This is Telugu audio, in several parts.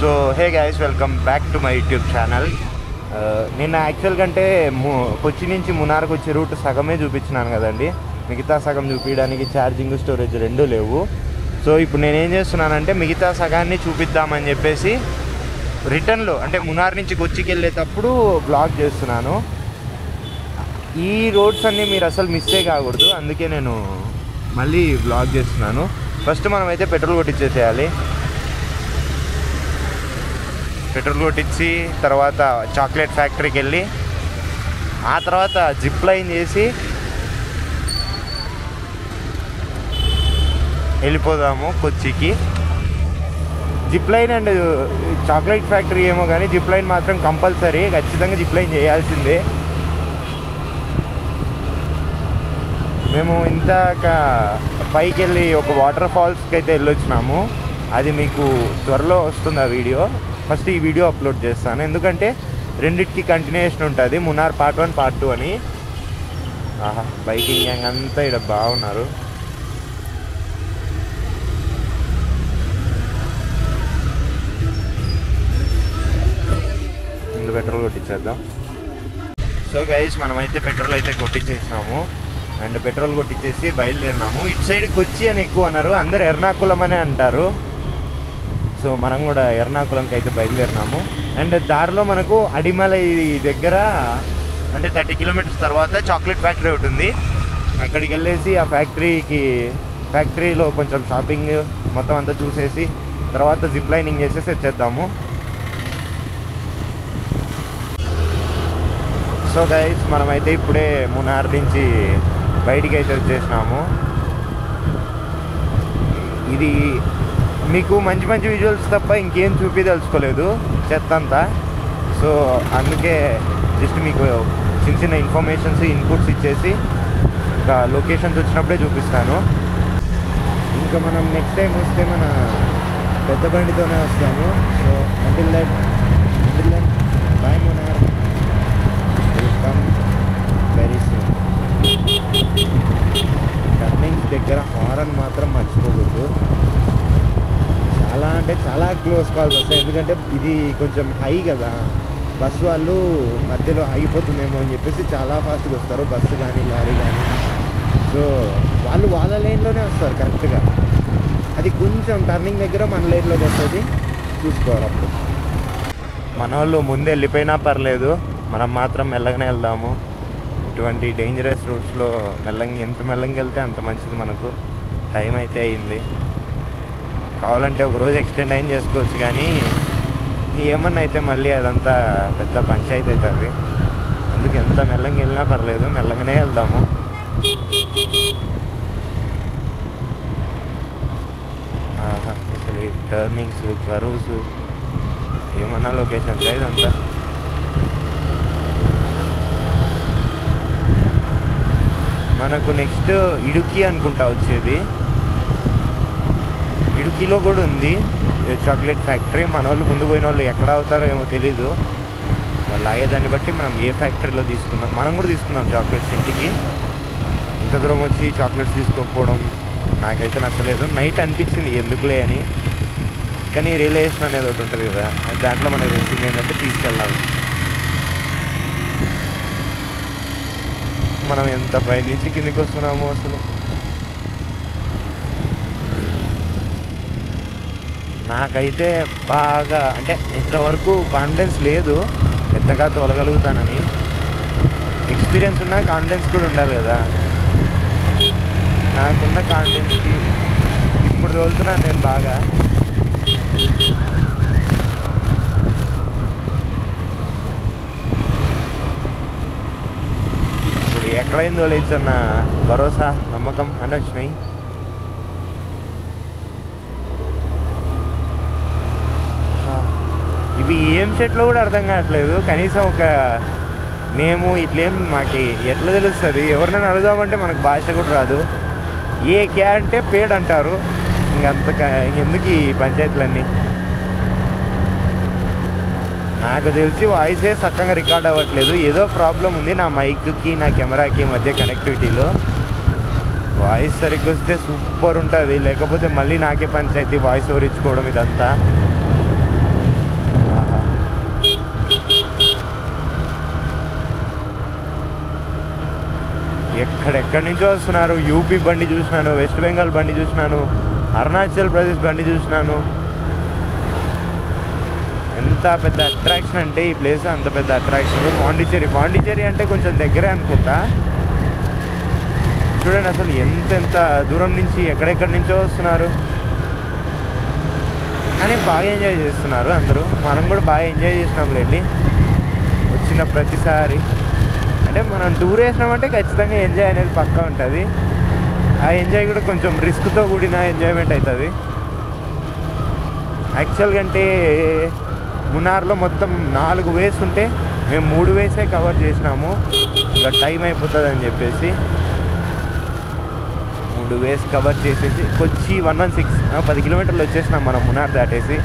So hey guys, welcome back to my YouTube channel. నేను యాక్చువల్ కంటే కొచ్చి నుంచి మునార్కి వచ్చే రూట్ సగమే చూపించినాను కదండి. మిగతా సగం చూపించడానికి ఛార్జింగ్ స్టోరేజ్ రెండూ లేవు. సో ఇప్పుడు నేనేం చేస్తున్నానంటే మిగతా సగాన్ని చూపిద్దామని చెప్పేసి రిటర్న్లో అంటే మునార్ నుంచి కొచ్చికి వెళ్ళేటప్పుడు బ్లాగ్ చేస్తున్నాను. ఈ రోడ్స్ అన్నీ మీరు అసలు మిస్సే కాకూడదు, అందుకే నేను మళ్ళీ బ్లాగ్ చేస్తున్నాను. ఫస్ట్ మనమైతే పెట్రోల్ కొట్టించేసేయాలి. పెట్రోల్ కొట్టించి తర్వాత చాక్లెట్ ఫ్యాక్టరీకి వెళ్ళి ఆ తర్వాత జిప్ లైన్ చేసి వెళ్ళిపోదాము కొచ్చికి. Zip line and chocolate factory ఏమో కానీ జిప్ లైన్ మాత్రం కంపల్సరీ, ఖచ్చితంగా జిప్ లైన్ చేయాల్సిందే. మేము ఇంతక పైకి వెళ్ళి ఒక వాటర్ ఫాల్స్కి అయితే వెళ్ళొచ్చినాము. అది మీకు త్వరలో వస్తుంది ఆ వీడియో. ఫస్ట్ ఈ వీడియో అప్లోడ్ చేస్తాను, ఎందుకంటే రెండింటికి కంటిన్యూషన్ ఉంటుంది, మునార్ పార్ట్ 1 పార్ట్ 2 అని. ఆహా, బైకింగ్ గ్యాంగ్ అంతా ఇక్కడ బాగున్నారు. ముందు పెట్రోల్ కొట్టించేద్దాం. సో గైస్, మనమైతే పెట్రోల్ అయితే కొట్టించేసినాము అండ్ పెట్రోల్ కొట్టించేసి బయలుదేరినాము. ఇటు సైడ్ కొచ్చి అని ఎక్కువ అన్నారు, అందరు ఎర్నాకుళం అనే అంటారు. సో మనం కూడా ఎర్నాకుళంకి అయితే బయలుదేరినాము. అండ్ దారిలో మనకు అడిమలై దగ్గర అంటే 30 కిలోమీటర్స్ తర్వాత చాక్లెట్ ఫ్యాక్టరీ ఒకటి ఉంది. అక్కడికి వెళ్ళేసి ఆ ఫ్యాక్టరీలో కొంచెం షాపింగ్ మొత్తం అంతా చూసేసి తర్వాత జిప్ లైనింగ్ చేసేసి వచ్చేద్దాము. సో గైస్, మనమైతే ఇప్పుడే మునార్ నుంచి బయటికి అయితే వచ్చేసినాము. ఇది మీకు మంచి మంచి విజువల్స్ తప్ప ఇంకేం చూపించదలుచుకోలేదు, చెత్త అంతా. సో అందుకే జస్ట్ మీకు చిన్న చిన్న ఇన్ఫర్మేషన్స్ ఇన్పుట్స్ ఇచ్చేసి ఇంకా లొకేషన్స్ వచ్చినప్పుడే చూపిస్తాను. ఇంకా మనం నెక్స్ట్ టైం వస్తే మన పెద్ద బండితోనే వస్తాము. So until that boy Munnar, welcome very soon. Turnings దగ్గర హారన్ మాత్రం మర్చిపోకూడదు. చాలా అంటే చాలా క్లోజ్ కాల్స్ వస్తాయి, ఎందుకంటే ఇది కొంచెం హై కదా. బస్సు వాళ్ళు మధ్యలో ఆగిపోతుందేమో అని చెప్పేసి చాలా ఫాస్ట్గా వస్తారు, బస్సు కానీ లారీ కానీ. సో వాళ్ళు వాళ్ళ లైన్లోనే వస్తారు కరెక్ట్గా. అది కొంచెం టర్నింగ్ దగ్గర మన లైన్లోకి వస్తుంది, చూసుకోవాలి. అప్పుడు మన వాళ్ళు ముందు వెళ్ళిపోయినా పర్లేదు, మనం మాత్రం మెల్లగానే వెళ్దాము. ఇటువంటి డేంజరస్ రూట్స్లో ఎంత మెల్లగా వెళ్తే అంత మంచిది మనకు. టైం అయితే అయింది, కావాలంటే ఒక రోజు ఎక్స్టెండ్ అయిన చేసుకోవచ్చు, కానీ ఏమన్నా అయితే మళ్ళీ అదంతా పెద్ద పంచాయతీ అవుతుంది. అందుకు ఎంత మెల్లగా వెళ్ళినా పర్లేదు, మెల్లగానే వెళ్దాము. అసలు ఈ టర్నింగ్స్, కర్వ్స్, ఏమన్నా లొకేషన్స్ ఇదంతా. మనకు నెక్స్ట్ ఇడుకి అనుకుంటా వచ్చేది. ఇడుకిలో కూడా ఉంది చాక్లెట్ ఫ్యాక్టరీ. మన వాళ్ళు ముందు పోయిన వాళ్ళు ఎక్కడ అవుతారో ఏమో తెలీదు. వాళ్ళు అయ్యేదాన్ని బట్టి మనం ఏ ఫ్యాక్టరీలో తీసుకున్నాం, మనం కూడా తీసుకున్నాం చాక్లెట్స్ ఇంటికి. ఇంత దూరం వచ్చి చాక్లెట్స్ తీసుకోకపోవడం నాకైతే నచ్చలేదు. నైట్ అనిపించింది ఎందుకులే అని, కానీ రియలైజేషన్ అనేది ఒకటి ఉంటుంది కదా, దాంట్లో మనకు తెలిసింది ఏంటంటే తీసుకెళ్ళాలి. మనం ఎంత పై నుంచి కిందికి వస్తున్నామో అసలు. నాకైతే బాగా అంటే ఇంతవరకు కాన్ఫిడెన్స్ లేదు పెద్దగా తోలగలుగుతానని. ఎక్స్పీరియన్స్ ఉన్నా కాన్ఫిడెన్స్ కూడా ఉండాలి కదా. నాకున్న కాన్ఫిడెన్స్కి ఇప్పుడు తోలుతున్నాను నేను బాగా. ఇప్పుడు ఎక్కడైంది తోలేచ్చన్న భరోసా, నమ్మకం అని వచ్చినాయి. ఇవి ఏం సెట్లో కూడా అర్థం కావట్లేదు. కనీసం ఒక నేము ఇట్లేం మాకు ఎట్లా తెలుస్తుంది? ఎవరినైనా అడుగుదామంటే మనకు భాష కూడా రాదు. ఏ క్యా అంటే పేడ్ అంటారు. ఇంకెందుకు ఈ పంచాయతీలన్నీ? నాకు తెలిసి వాయిసే చక్కగా రికార్డ్ అవ్వట్లేదు, ఏదో ప్రాబ్లం ఉంది నా మైక్కి నా కెమెరాకి మధ్య కనెక్టివిటీలో. వాయిస్ సరిగ్గా వస్తే సూపర్ ఉంటుంది, లేకపోతే మళ్ళీ నాకే పంచాయతీ వాయిస్ ఓవర్ ఇచ్చుకోవడం ఇదంతా. ఎక్కడెక్కడి నుంచో వస్తున్నారు. యూపీ బండి చూసినాను, వెస్ట్ బెంగాల్ బండి చూసినాను, అరుణాచల్ ప్రదేశ్ బండి చూసినాను. ఎంత పెద్ద అట్రాక్షన్ అంటే ఈ ప్లేస్ అంత పెద్ద అట్రాక్షన్. పాండిచ్చేరి అంటే కొంచెం దగ్గరే అనుకుంటా. చూడండి అసలు ఎంత దూరం నుంచి ఎక్కడెక్కడి నుంచో వస్తున్నారు. కానీ బాగా ఎంజాయ్ చేస్తున్నారు అందరూ. మనం కూడా బాగా ఎంజాయ్ చేసినాంలేండి వచ్చిన ప్రతిసారి. అంటే మనం టూర్ వేసినామంటే ఖచ్చితంగా ఎంజాయ్ అనేది పక్కా ఉంటుంది. ఆ ఎంజాయ్ కూడా కొంచెం రిస్క్తో కూడిన ఎంజాయ్మెంట్ అవుతుంది. యాక్చువల్గా అంటే మున్నార్లో మొత్తం 4 వేస్ ఉంటే మేము 3 వేసే కవర్ చేసినాము. ఇంకా టైం అయిపోతుంది అని చెప్పేసి 3 వేస్ కవర్ చేసేసి కొచ్చి 116 10 కిలోమీటర్లు వచ్చేసినాం మనం మున్నార్ దాటేసి.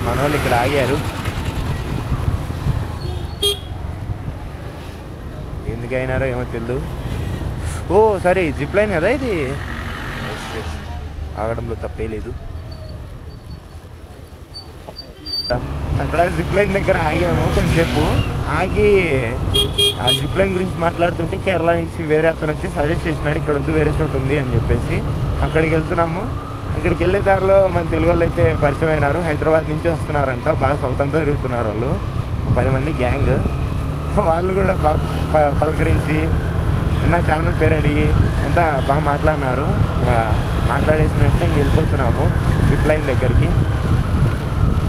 మన వాళ్ళు ఇక్కడ ఆగారు. ఎందుకైనారో ఏమో తెలియదు. ఓ సరే జిప్ లైన్ కదా ఇది. ఆగడంలో తప్పే లేదు. అక్కడ జిప్ లైన్ దగ్గర ఆగాము కొంచెంసేపు. ఆగి ఆ జిప్ లైన్ గురించి మాట్లాడుతుంటే కేరళ నుంచి వేరే అతను వచ్చి సజెస్ట్ చేసినాడు ఇక్కడ వద్దు వేరే చోటు ఉంది అని చెప్పేసి. అక్కడికి వెళ్తున్నాము. అక్కడికి వెళ్ళే దారిలో మన తెలుగు వాళ్ళు అయితే పరిచయం అయినారు. హైదరాబాద్ నుంచి వస్తున్నారంట. బాగా సౌత్ అంతా తిరుగుతున్నారు వాళ్ళు. 10 మంది గ్యాంగ్. వాళ్ళు కూడా పలకరించి నా ఛానల్ పేరు అడిగి అంతా బాగా మాట్లాడినారు. మాట్లాడేసినట్టు ఇంక వెళ్ళిపోతున్నాము జిప్ లైన్ దగ్గరికి.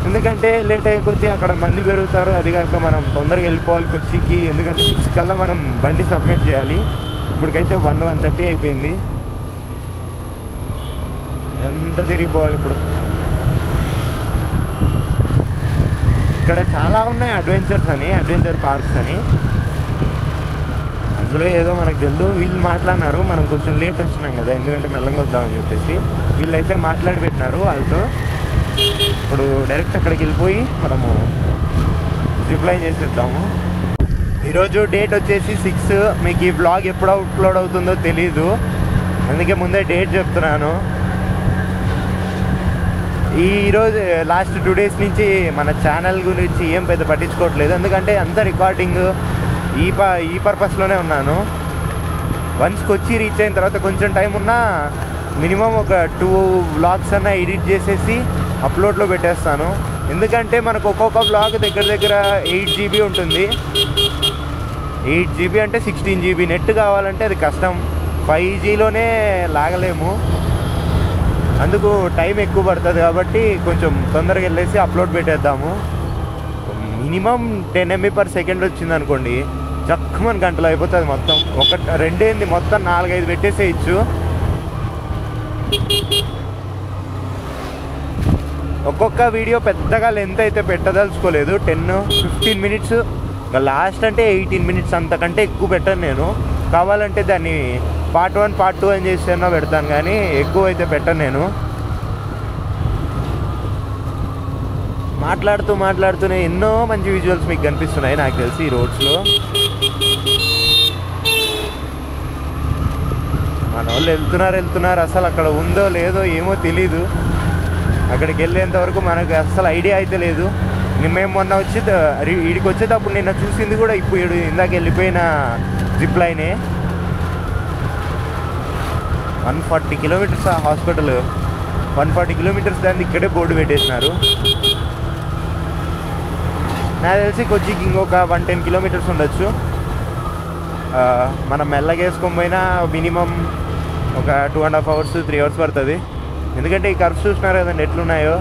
ఎందుకంటే లేట్ అయిపోతే అక్కడ మంది పెరుగుతారు. అది కాక మనం తొందరగా వెళ్ళిపోవాలి కొచ్చికి. ఎందుకంటే 6 కల్లా మనం బండి సబ్మిట్ చేయాలి. ఇప్పటికైతే 1:30 అయిపోయింది. ఎంత తిరిగిపోవాలి ఇప్పుడు. ఇక్కడ చాలా ఉన్నాయి అడ్వెంచర్ పార్క్స్ అని. అందులో ఏదో మనకు తెలుసు. వీళ్ళు మాట్లాడినారు. మనం కొంచెం లేట్ వచ్చినాం కదా ఎందుకంటే మెల్లంగా వద్దామని చెప్పేసి. వీళ్ళైతే మాట్లాడి పెట్టినారు వాళ్ళతో. ఇప్పుడు డైరెక్ట్ అక్కడికి వెళ్ళిపోయి మనము జిప్ లైన్ చేసేద్దాము. ఈరోజు డేట్ వచ్చేసి 6. మీకు ఈ బ్లాగ్ ఎప్పుడు అప్లోడ్ అవుతుందో తెలీదు, అందుకే ముందే డేట్ చెప్తున్నాను. ఈరోజు లాస్ట్ 2 డేస్ నుంచి మన ఛానల్ గురించి ఏం పెద్ద పట్టించుకోవట్లేదు. ఎందుకంటే అంత రికార్డింగ్ ఈ పర్పస్లోనే ఉన్నాను. వన్స్ కొచ్చి రీచ్ అయిన తర్వాత కొంచెం టైం ఉన్నా మినిమం ఒక 2 వ్లాగ్స్ అన్నా ఎడిట్ చేసేసి అప్లోడ్లో పెట్టేస్తాను. ఎందుకంటే మనకు ఒక్కొక్క వ్లాగ్ దగ్గర 8 GB ఉంటుంది. 8 GB అంటే 16 GB నెట్ కావాలంటే అది కష్టం. 5Gలోనే లాగలేము. అందుకు టైం ఎక్కువ పడుతుంది కాబట్టి కొంచెం తొందరగా వెళ్ళేసి అప్లోడ్ పెట్టేద్దాము. మినిమం 10 MB/s వచ్చింది అనుకోండి, చక్కమని గంటలు అయిపోతుంది మొత్తం. 2 మొత్తం 4-5 పెట్టేసేయచ్చు. ఒక్కొక్క వీడియో పెద్దగా లెంత్ అయితే పెట్టదలుచుకోలేదు. 10-15 మినిట్స్, లాస్ట్ అంటే 18 మినిట్స్, అంతకంటే ఎక్కువ పెట్టను నేను. కావాలంటే దాన్ని పార్ట్ 1 పార్ట్ 2 అని చేసేనా పెడతాను, కానీ ఎక్కువ అయితే పెట్టను నేను. మాట్లాడుతూనే ఎన్నో మంచి విజువల్స్ మీకు కనిపిస్తున్నాయి నాకు తెలిసి ఈ రోడ్స్లో. మన వాళ్ళు వెళ్తున్నారు. అసలు అక్కడ ఉందో లేదో ఏమో తెలీదు. అక్కడికి వెళ్ళేంత వరకు మనకు అసలు ఐడియా అయితే లేదు. మేము మొన్న వీడికి వచ్చేటప్పుడు నిన్న చూసింది కూడా ఇప్పుడు ఇందాక వెళ్ళిపోయిన జిప్ లైనే. 140 కిలోమీటర్స్ ఆ హాస్పిటల్. 140 కిలోమీటర్స్ దాన్ని ఇక్కడే బోర్డు పెట్టేసినారు. నాకు తెలిసి కొచ్చికి ఇంకొక 110 కిలోమీటర్స్ ఉండొచ్చు. మనం మెల్లగా వేసుకొని పోయినా మినిమం ఒక 2.5 hours 3 hours పడుతుంది. ఎందుకంటే ఈ కర్వ్స్ చూసినారు కదండి ఎట్లున్నాయో,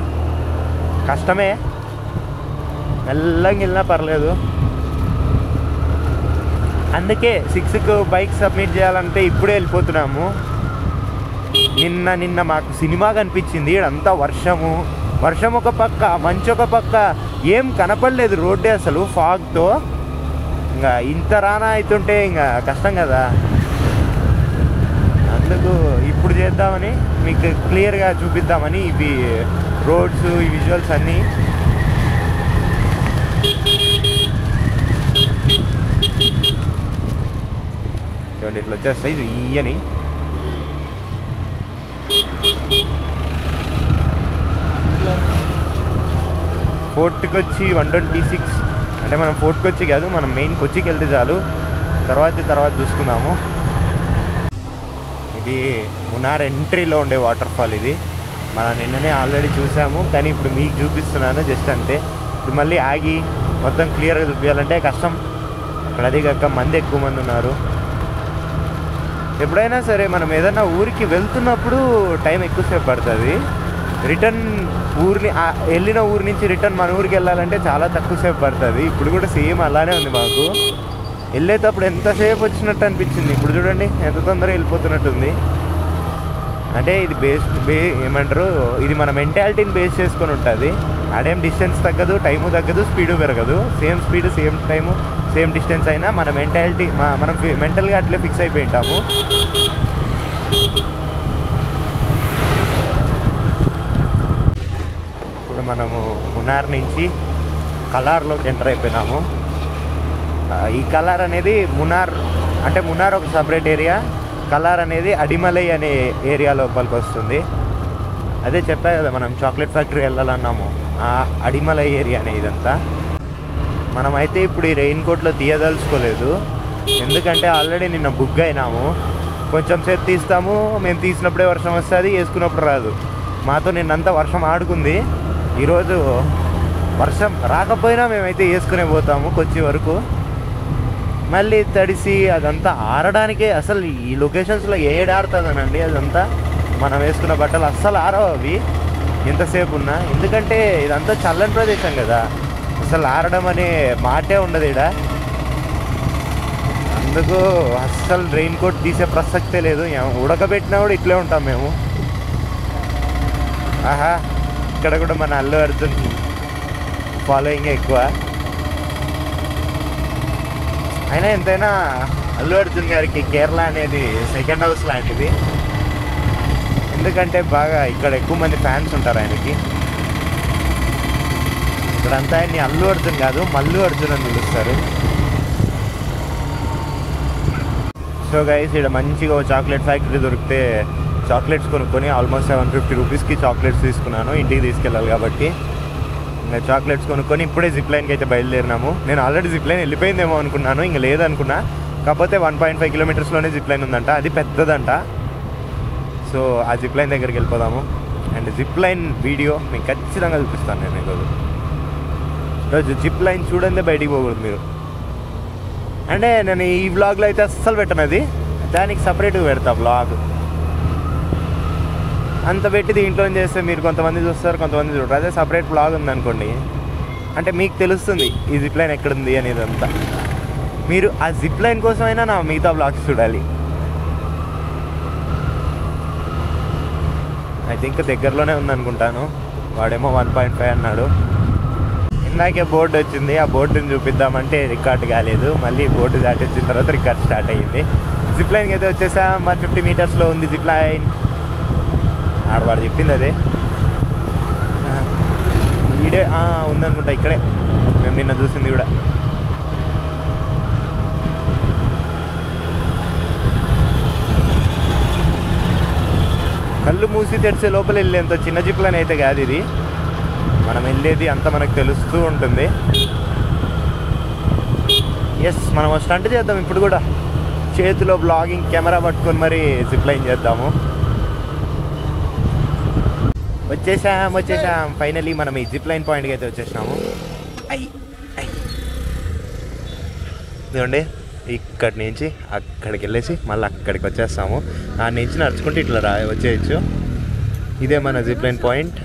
కష్టమే. మెల్లగా వెళ్ళినా పర్లేదు. అందుకే 6కు బైక్ సబ్మిట్ చేయాలంటే ఇప్పుడే వెళ్ళిపోతున్నాము. నిన్న మాకు సినిమా కనిపించింది. ఇదంతా వర్షం ఒక పక్క, మంచు ఒక పక్క, ఏం కనపడలేదు రోడ్డే అసలు ఫాగ్తో. ఇంకా ఇంత రానా అవుతుంటే ఇంకా కష్టం కదా. అందుకు ఇప్పుడు చేద్దామని, మీకు క్లియర్గా చూపిద్దామని ఇవి రోడ్స్, ఈ విజువల్స్ అన్నీ. చూడండి ఇట్లా వచ్చేస్తాయి ఇయ్యని. ఫోర్ట్కి వచ్చి 126, అంటే మనం ఫోర్ట్ కొచ్చి కాదు, మనం మెయిన్ కొచ్చికి వెళ్తే చాలు, తర్వాత చూసుకుందాము. ఇది మున్నార్ ఎంట్రీలో ఉండే వాటర్ ఫాల్. ఇది మనం నిన్ననే ఆల్రెడీ చూసాము, కానీ ఇప్పుడు మీకు చూపిస్తున్నాను జస్ట్ అంతే. ఇప్పుడు మళ్ళీ ఆగి మొత్తం క్లియర్గా చూపించాలంటే కష్టం. అక్కడ అది కాక మంది ఎక్కువ మంది ఉన్నారు. ఎప్పుడైనా సరే మనం ఏదైనా ఊరికి వెళ్తున్నప్పుడు టైం ఎక్కువసేపు పడుతుంది. రిటర్న్ వెళ్ళిన ఊరి నుంచి రిటర్న్ మన ఊరికి వెళ్ళాలంటే చాలా తక్కువసేపు పడుతుంది. ఇప్పుడు కూడా సేమ్ అలానే ఉంది మాకు. వెళ్ళేటప్పుడు ఎంతసేపు వచ్చినట్టు అనిపించింది, ఇప్పుడు చూడండి ఎంత తొందరగా వెళ్ళిపోతున్నట్టుంది. అంటే ఇది ఏమంటారు, ఇది మన మెంటాలిటీని బేస్ చేసుకొని ఉంటుంది. ఆడేం డిస్టెన్స్ తగ్గదు, టైము తగ్గదు, స్పీడు పెరగదు. Same speed, same time, same distance అయినా మన మెంటాలిటీ మనం మెంటల్గా అట్లే ఫిక్స్ అయిపోయి ఉంటాము. ఇప్పుడు మనము మున్నార్ నుంచి కలార్లోకి ఎంటర్ అయిపోయినాము. ఈ కలార్ అనేది మున్నార్ ఒక సపరేట్ ఏరియా, కలార్ అనేది అడిమలై అనే ఏరియా లోపలికి వస్తుంది. అదే చెప్పా కదా మనం చాక్లెట్ ఫ్యాక్టరీ వెళ్ళాలన్నాము, ఆ అడిమలై ఏరియానే ఇదంతా. మనమైతే ఇప్పుడు ఈ రెయిన్ కోట్లో తీయదలుచుకోలేదు, ఎందుకంటే ఆల్రెడీ నిన్న బుక్ అయినాము. కొంచెం సేపు తీస్తాము, మేము తీసినప్పుడే వర్షం వస్తుంది, వేసుకున్నప్పుడు రాదు. మాతో నిన్నంతా వర్షం ఆడుకుంది. ఈరోజు వర్షం రాకపోయినా మేమైతే వేసుకునే పోతాము కొచ్చి వరకు. మళ్ళీ తడిసి అదంతా ఆరడానికే అసలు ఈ లొకేషన్స్లో ఏడాడుతుందనండి. అదంతా మనం వేసుకున్న బట్టలు అస్సలు ఆరవు అవి ఎంతసేపు ఉన్నా, ఎందుకంటే ఇదంతా చల్లని ప్రదేశం కదా, అసలు ఆరడం అనే మాటే ఉండదు ఇక్కడ. అందుకు అస్సలు రెయిన్ కోట్ తీసే ప్రసక్తే లేదు. ఉడకబెట్టినా కూడా ఇట్లే ఉంటాం మేము. ఆహా, ఇక్కడ కూడా మన అల్లు అర్జున్ ఫాలోయింగ్ ఎక్కువ. అయినా ఎంతైనా అల్లు అర్జున్ గారికి కేరళ అనేది సెకండ్ హౌస్ లాంటిది, ఎందుకంటే బాగా ఇక్కడ ఎక్కువ మంది ఫ్యాన్స్ ఉంటారు ఆయనకి. ఇక్కడంతా ఆయన్ని అల్లు అర్జున్ కాదు, మల్లు అర్జున్ అని పిలుస్తారు. సో గైస్, ఇక్కడ మంచిగా చాక్లెట్ ఫ్యాక్టరీ దొరికితే చాక్లెట్స్ కొనుక్కొని ఆల్మోస్ట్ 750 రూపీస్కి చాక్లెట్స్ తీసుకున్నాను. ఇంటికి తీసుకెళ్ళాలి కాబట్టి ఇంకా చాక్లెట్స్ కొనుక్కొని ఇప్పుడే జిప్ లైన్కి అయితే బయలుదేరినాము. నేను ఆల్రెడీ జిప్ లైన్ వెళ్ళిపోయిందేమో అనుకున్నాను, ఇంకా లేదనుకున్నా. కాకపోతే 1.5 కిలోమీటర్స్లోనే జిప్ లైన్ ఉందంట, అది పెద్దదంట. సో ఆ జిప్ లైన్ దగ్గరికి వెళ్ళిపోదాము. అండ్ జిప్ లైన్ వీడియో మీకు ఖచ్చితంగా చూపిస్తాను నేను ఈరోజు. జిప్ లైన్ చూడండి, బయటికి పోకూడదు మీరు. అంటే నేను ఈ వ్లాగ్లో అయితే అస్సలు పెట్టను, అది దానికి సపరేట్గా పెడతా వ్లాగ్. అంత పెట్టి దీంట్లో చేస్తే మీరు కొంతమంది చూస్తారు, కొంతమంది చూడరు. అదే సపరేట్ వ్లాగ్ ఉందనుకోండి, అంటే మీకు తెలుస్తుంది ఈ జిప్ లైన్ ఎక్కడుంది అనేది అంతా. మీరు ఆ జిప్ లైన్ కోసమైనా నా మిగతా వ్లాగ్స్ చూడాలి. ఐ థింక్ దగ్గరలోనే ఉందనుకుంటాను. వాడేమో 1.5 అన్నాడు. ఇందాకే బోర్డు వచ్చింది, ఆ బోర్డుని చూపిద్దామంటే రికార్డ్ కాలేదు. మళ్ళీ బోర్డు దాటొచ్చిన తర్వాత రికార్డ్ స్టార్ట్ అయ్యింది. జిప్ లైన్కి అయితే వచ్చేసా. మరి 50 మీటర్స్లో ఉంది జిప్ లైన్. వాడు చెప్పింది అదే ఈడే ఉందనుకుంటా, ఇక్కడే మేము నిన్న చూసింది కూడా. కళ్ళు మూసి తెరిచే లోపల వెళ్ళేంత చిన్న జిప్ లైన్ అయితే కాదు ఇది. మనం వెళ్ళేది అంతా మనకు తెలుస్తూ ఉంటుంది. ఎస్, మనం స్టంట్ చేద్దాం ఇప్పుడు కూడా. చేతిలో బ్లాగింగ్ కెమెరా పట్టుకొని మరి జిప్ లైన్ చేద్దాము. వచ్చేసాం ఫైనలీ మనం ఈ జిప్ లైన్ పాయింట్కి అయితే వచ్చేసినాము. ఇదిగోండి, ఇక్కడి నుంచి అక్కడికి వెళ్ళేసి మళ్ళీ అక్కడికి వచ్చేస్తాము. దాని నుంచి నడుచుకుంటే ఇట్లా వచ్చేయచ్చు. ఇదే మన జిప్ లైన్ పాయింట్.